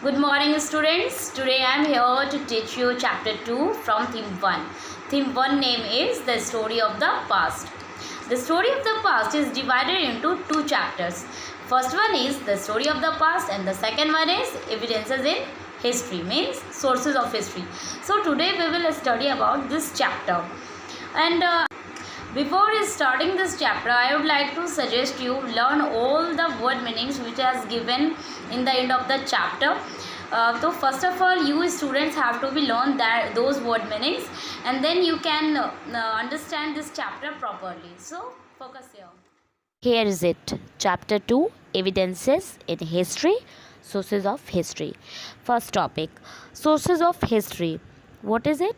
Good morning, students. Today I am here to teach you chapter 2 from theme 1. Theme 1 name is The Story of the Past. The story of the past is divided into two chapters. First one is the story of the past and the second one is evidences in history, means sources of history. So today we will study about this chapter. And before starting this chapter, I would like to suggest you learn all the word meanings which is given in the end of the chapter. So first of all, you students have to be learn that those word meanings, and then you can understand this chapter properly. So focus here. Here is it. Chapter 2, Evidences in History, Sources of History. First topic, Sources of History. What is it?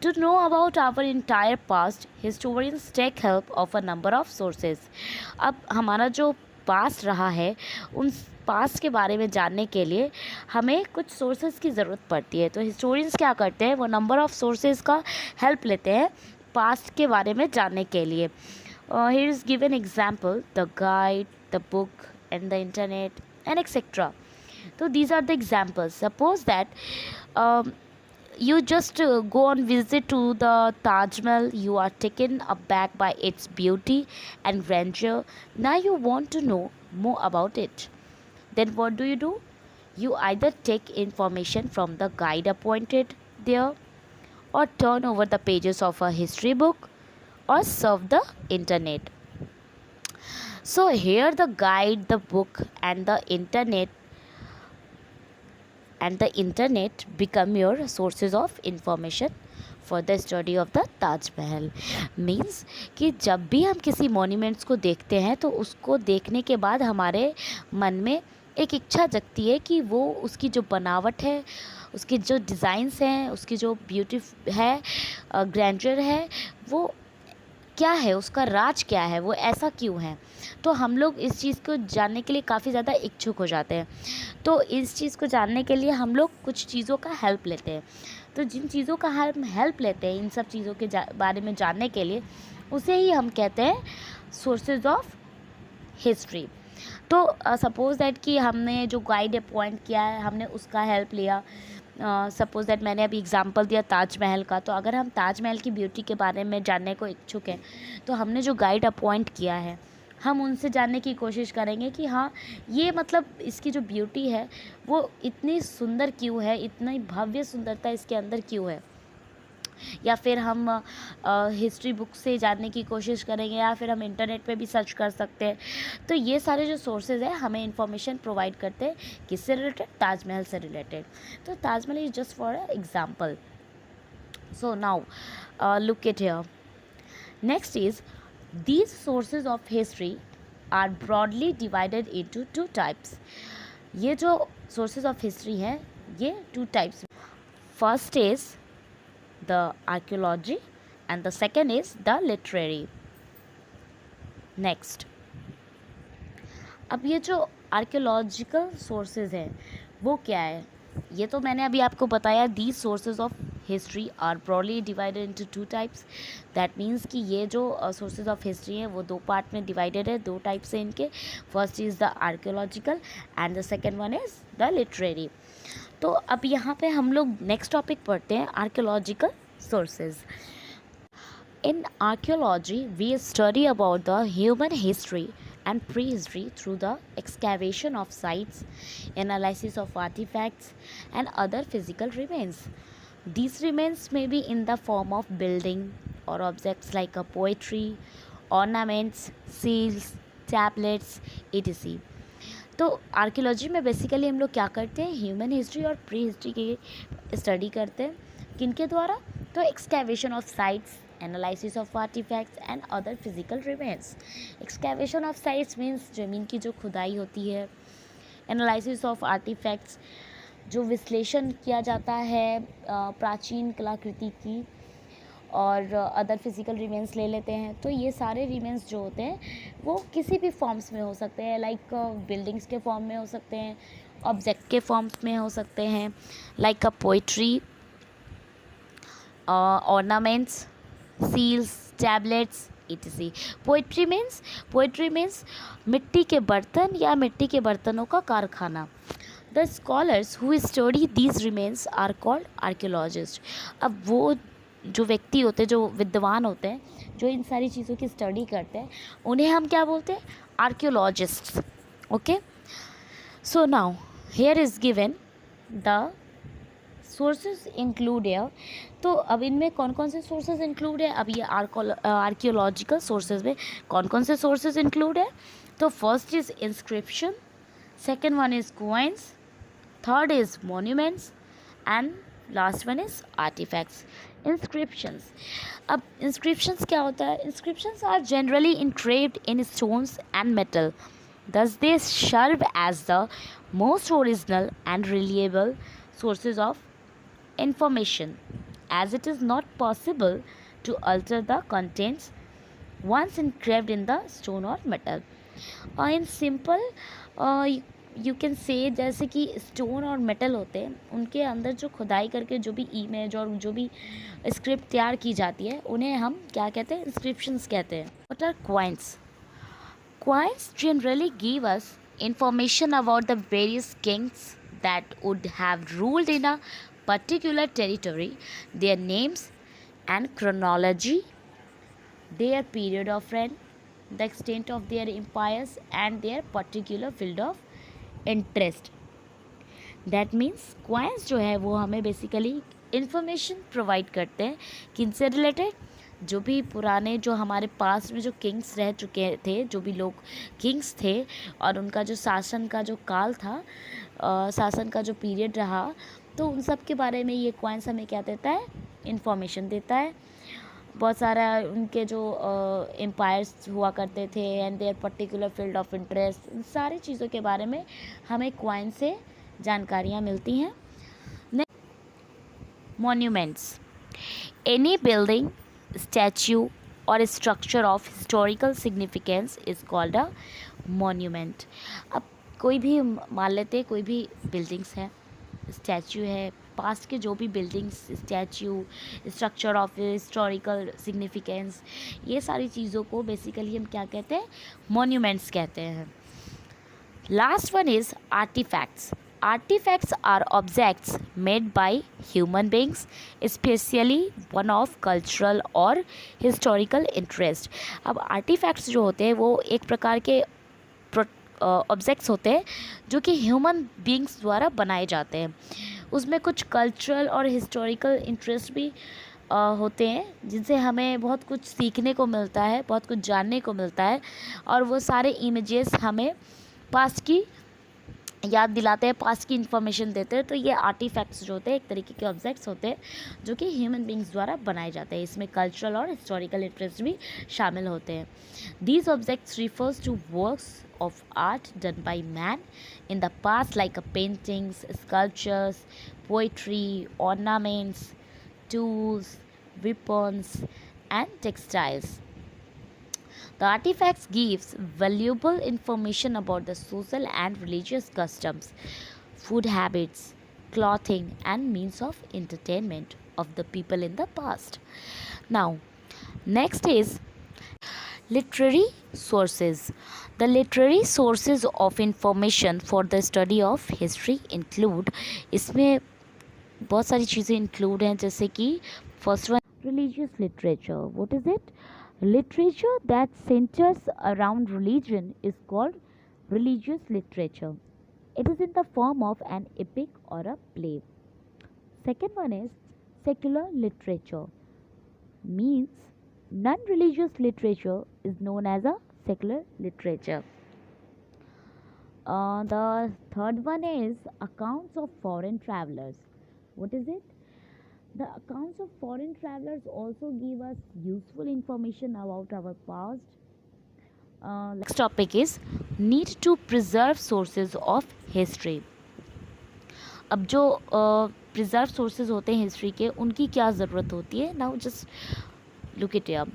To know about our entire past, historians take help of a number of sources. अब हमारा जो past रहा है, उन past के बारे में जानने के लिए हमें कुछ सोर्सेज की ज़रूरत पड़ती है. तो हिस्टोरियंस क्या करते हैं, वो नंबर ऑफ़ सोर्सेज का हेल्प लेते हैं पास्ट के बारे में जानने के लिए. Here is given example, the guide, the book and the internet and etc. So these are the examples. Suppose that you just go on visit to the Taj Mahal. You are taken aback by its beauty and grandeur. Now you want to know more about it. Then what do? You either take information from the guide appointed there, or turn over the pages of a history book, or surf the internet. So here the guide, the book and the internet become your sources of information for the study of the Taj Mahal. Means कि जब भी हम किसी monuments को देखते हैं तो उसको देखने के बाद हमारे मन में एक इच्छा जगती है कि वो उसकी जो बनावट है, उसके जो डिज़ाइंस हैं, उसकी जो ब्यूटी है, ग्रैंडर है, वो क्या है, उसका राज क्या है, वो ऐसा क्यों है. तो हम लोग इस चीज़ को जानने के लिए काफ़ी ज़्यादा इच्छुक हो जाते हैं. तो इस चीज़ को जानने के लिए हम लोग कुछ चीज़ों का हेल्प लेते हैं. तो जिन चीज़ों का हम हेल्प लेते हैं इन सब चीज़ों के बारे में जानने के लिए, उसे ही हम कहते हैं सोर्सेज ऑफ हिस्ट्री. तो सपोज़ दैट कि हमने जो गाइड अपॉइंट किया है, हमने उसका हेल्प लिया. सपोज़ दैट मैंने अभी एग्ज़ाम्पल दिया ताजमहल का. तो अगर हम ताजमहल की ब्यूटी के बारे में जानने को इच्छुक हैं, तो हमने जो गाइड अपॉइंट किया है, हम उनसे जानने की कोशिश करेंगे कि हाँ, ये मतलब इसकी जो ब्यूटी है वो इतनी सुंदर क्यों है, इतनी भव्य सुंदरता इसके अंदर क्यों है. या फिर हम हिस्ट्री बुक से जानने की कोशिश करेंगे, या फिर हम इंटरनेट पे भी सर्च कर सकते हैं. तो ये सारे जो सोर्सेज हैं हमें इंफॉर्मेशन प्रोवाइड करते हैं किससे रिलेटेड, ताजमहल से रिलेटेड. तो Taj Mahal is just for example. So now look at here. Next is these sources of history are broadly divided into two types. ये जो sources of history हैं, ये two types. First is the archaeology and the second is the literary. Next, अब ये जो archaeological sources हैं वो क्या है, ये तो मैंने अभी आपको बताया. These sources of history are broadly divided into two types. That means कि ये जो sources of history हैं वो दो पार्ट में divided है, दो टाइप्स हैं इनके. First is the archaeological and the second one is the literary. तो अब यहाँ पे हम लोग नेक्स्ट टॉपिक पढ़ते हैं, archaeological sources. In archaeology, we study about the human history and prehistory through the excavation of sites, analysis of artifacts, and other physical remains. These remains may be in the form of building or objects like a poetry, ornaments, seals, tablets, etc. तो archaeology में basically हम लोग क्या करते हैं, human history और prehistory की study करते हैं. किनके द्वारा? तो excavation of sites, analysis of artifacts and other physical remains. Excavation of sites means ज़मीन की जो खुदाई होती है. एनालिसिस ऑफ आर्टिफैक्ट्स, जो विश्लेषण किया जाता है प्राचीन कलाकृति की. और अदर फिज़िकल रिमेन्स ले लेते हैं. तो ये सारे रिमेन्स जो होते हैं वो किसी भी फॉर्म्स में हो सकते हैं, लाइक बिल्डिंग्स के फॉर्म में हो सकते हैं, ऑब्जेक्ट के फॉर्म्स में हो सकते हैं, like a pottery, ornaments, seals, tablets, etc. Pottery means मिट्टी के बर्तन या मिट्टी के बर्तनों का कारखाना. The scholars who study these remains are called archaeologist. अब वो जो व्यक्ति होते हैं, जो विद्वान होते हैं, जो इन सारी चीज़ों की स्टडी करते हैं, उन्हें हम क्या बोलते हैं? Archaeologists. Okay, so now here is given the sources include है। तो अब इनमें कौन कौन से सोर्सेज इंक्लूड है? अब ये आर्कियोलॉजिकल सोर्सेज में कौन कौन से सोर्सेज इंक्लूड है? तो first is inscription, second one is coins, third is monuments and last one is artefacts. Inscriptions, अब इंस्क्रिप्शंस क्या होता है? Inscriptions are generally engraved in stones and metal. Thus they serve as the most original and reliable sources of information, as it is not possible to alter the contents once engraved in the stone or metal. In simple you can say, जैसे कि stone और metal होते हैं, उनके अंदर जो खुदाई करके जो भी इमेज और जो भी स्क्रिप्ट तैयार की जाती है, उन्हें हम क्या कहते हैं? इंस्क्रिप्शंस कहते हैं। What are coins? Coins generally give us information about the various kings that would have ruled in a particular territory, their names and chronology, their period of reign, the extent of their empires and their particular field of interest. That means coins जो है वो हमें basically information provide करते हैं किनसे related? जो भी पुराने, जो हमारे पास में जो किंग्स रह चुके थे, जो भी लोग किंग्स थे और उनका जो शासन का जो काल था, शासन का जो पीरियड रहा, तो उन सब के बारे में ये कॉइन्स हमें क्या देता है? इंफॉर्मेशन देता है। बहुत सारा उनके जो एम्पायर्स हुआ करते थे and their particular field of interest, इन सारी चीज़ों के बारे में हमें कॉइन से जानकारियाँ मिलती हैं। मॉन्यूमेंट्स, एनी बिल्डिंग, स्टैच्यू और structure of historical significance is called a monument. अब कोई भी मान लेते, कोई भी बिल्डिंग्स है, स्टैच्यू है, पास्ट के जो भी buildings, statue, structure of historical significance, ये सारी चीज़ों को बेसिकली हम क्या कहते हैं? मॉन्यूमेंट्स कहते हैं। Last one is artefacts. Artefacts are objects made by human beings, specially one of cultural और हिस्टोरिकल इंटरेस्ट। अब आर्टिफैक्ट्स जो होते हैं वो एक प्रकार के ऑब्जेक्ट्स होते हैं जो कि ह्यूमन बींग्स द्वारा बनाए जाते हैं। उसमें कुछ कल्चरल और हिस्टोरिकल इंटरेस्ट भी होते हैं, जिनसे हमें बहुत कुछ सीखने को मिलता है, बहुत कुछ जानने को मिलता है, और वो सारे इमेजेस हमें पास्ट की याद दिलाते हैं, पास्ट की इन्फॉर्मेशन देते हैं। तो ये आर्टिफैक्ट्स जो होते हैं एक तरीके के ऑब्जेक्ट्स होते हैं जो कि ह्यूमन बींग्स द्वारा बनाए जाते हैं। इसमें कल्चरल और हिस्टोरिकल इंटरेस्ट भी शामिल होते हैं। These objects refers to works of art done by man in the past, like paintings, sculptures, poetry, ornaments, tools, weapons and textiles. The artifacts gives valuable information about the social and religious customs, food habits, clothing and means of entertainment of the people in the past. Now, next is literary sources. The literary sources of information for the study of history include, इसमें बहुत सारी चीज़ें include हैं, जैसे कि first one religious literature. What is it? Literature that centers around religion is called religious literature. It is in the form of an epic or a play. Second one is secular literature. Means non-religious literature is known as a secular literature. The third one is accounts of foreign travelers. What is it? The accounts of foreign travelers also give us useful information about our past. Next topic is need to preserve sources of history. अब जो preserve sources होते हैं history के, उनकी क्या ज़रूरत होती है? Now just look it up.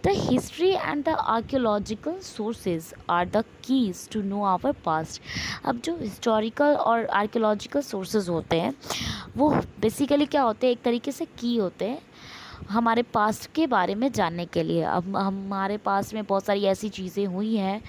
The history and the archaeological sources are the keys to know our past. अब जो historical और archaeological sources होते हैं वो बेसिकली क्या होते हैं? एक तरीके से की होते हैं हमारे पास्ट के बारे में जानने के लिए। अब हमारे पास में बहुत सारी ऐसी चीज़ें हुई हैं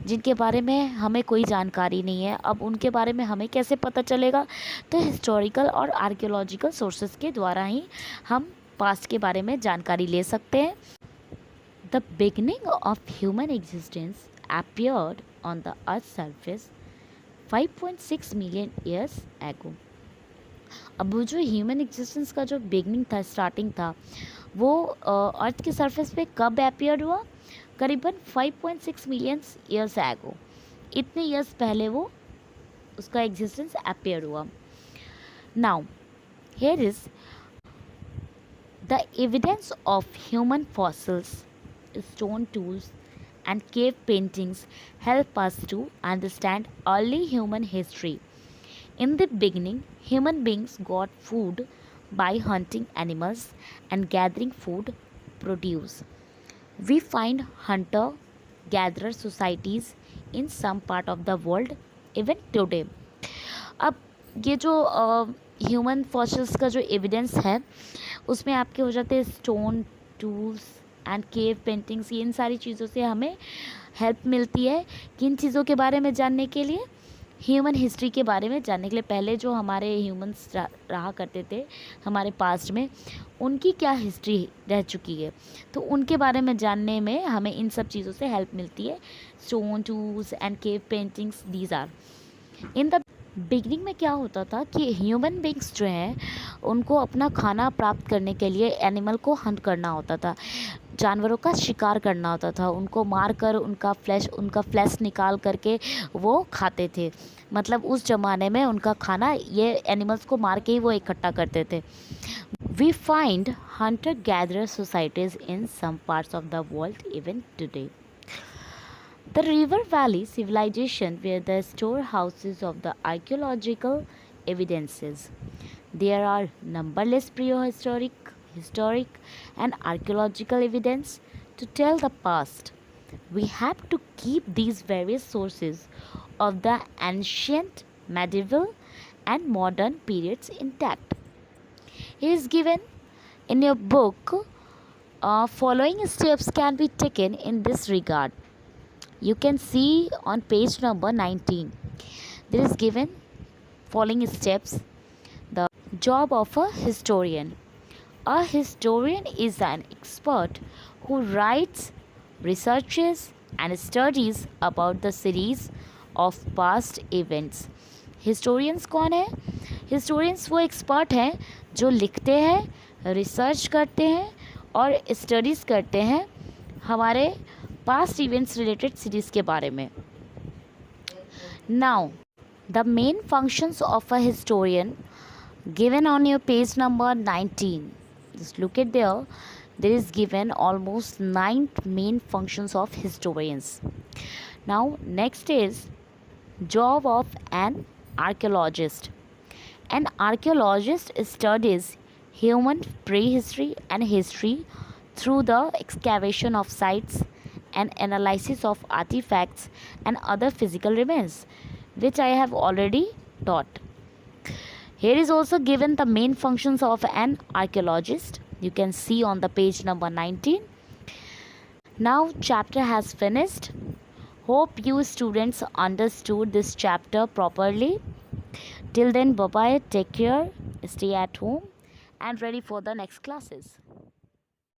जिनके बारे में हमें कोई जानकारी नहीं है। अब उनके बारे में हमें कैसे पता चलेगा? तो हिस्टोरिकल और आर्कियोलॉजिकल सोर्सेज के द्वारा ही हम पास्ट के बारे में जानकारी ले सकते हैं। The beginning of human existence appeared on the earth's surface 5.6 million years ago। अब वो जो ह्यूमन एग्जिस्टेंस का जो बिगनिंग था, स्टार्टिंग था, वो अर्थ के सरफेस पे कब अपियर हुआ? करीबन 5.6 मिलियन ईयर्स एगो। इतने ईयर्स पहले वो उसका एग्जिस्टेंस अपियर हुआ। Now here is the evidence of human fossils, stone tools and cave paintings help us to understand early human history. In the beginning, human beings got food by hunting animals and gathering food produce. We find hunter-gatherer societies in some part of the world even today. अब ये जो human fossils का जो evidence है उसमें आपके हो जाते हैं stone tools and cave paintings. ये इन सारी चीज़ों से हमें हेल्प मिलती है किन चीज़ों के बारे में जानने के लिए? ह्यूमन हिस्ट्री के बारे में जानने के लिए। पहले जो हमारे ह्यूमंस रहा करते थे हमारे पास्ट में, उनकी क्या हिस्ट्री रह चुकी है, तो उनके बारे में जानने में हमें इन सब चीज़ों से हेल्प मिलती है। Stone tools and cave paintings, these are. In the beginning में क्या होता था कि ह्यूमन बींग्स जो हैं उनको अपना खाना प्राप्त करने के लिए एनिमल को हंट करना होता था, जानवरों का शिकार करना होता था, उनको मार कर उनका फ्लैश निकाल करके वो खाते थे। मतलब उस ज़माने में उनका खाना ये एनिमल्स को मार के ही वो इकट्ठा करते थे। We find hunter gatherer societies in some parts of the world even today. The River Valley civilization were the storehouses of the archaeological evidences. There are numberless prehistoric, historic, and archaeological evidence to tell the past. We have to keep these various sources of the ancient, medieval, and modern periods intact. It is given in your book. Following steps can be taken in this regard. You can see on page number 19. There is given following steps. The job of a historian. A historian is an expert who writes, researches, and studies about the series of past events. Historians कौन है? Historians वो expert हैं जो लिखते हैं, research करते हैं और स्टडीज़ करते हैं हमारे पास्ट इवेंट्स रिलेटेड सीरीज़ के बारे में। Now the main functions of a historian given on your page number 19. Just look at there. There is given almost 9 main functions of historians. Now next is job of an archaeologist. An archaeologist studies human prehistory and history through the excavation of sites and analysis of artifacts and other physical remains, which I have already taught. Here is also given the main functions of an archaeologist. You can see on the page number 19. Now chapter has finished. Hope you students understood this chapter properly. Till then, bye bye, take care, stay at home and ready for the next classes.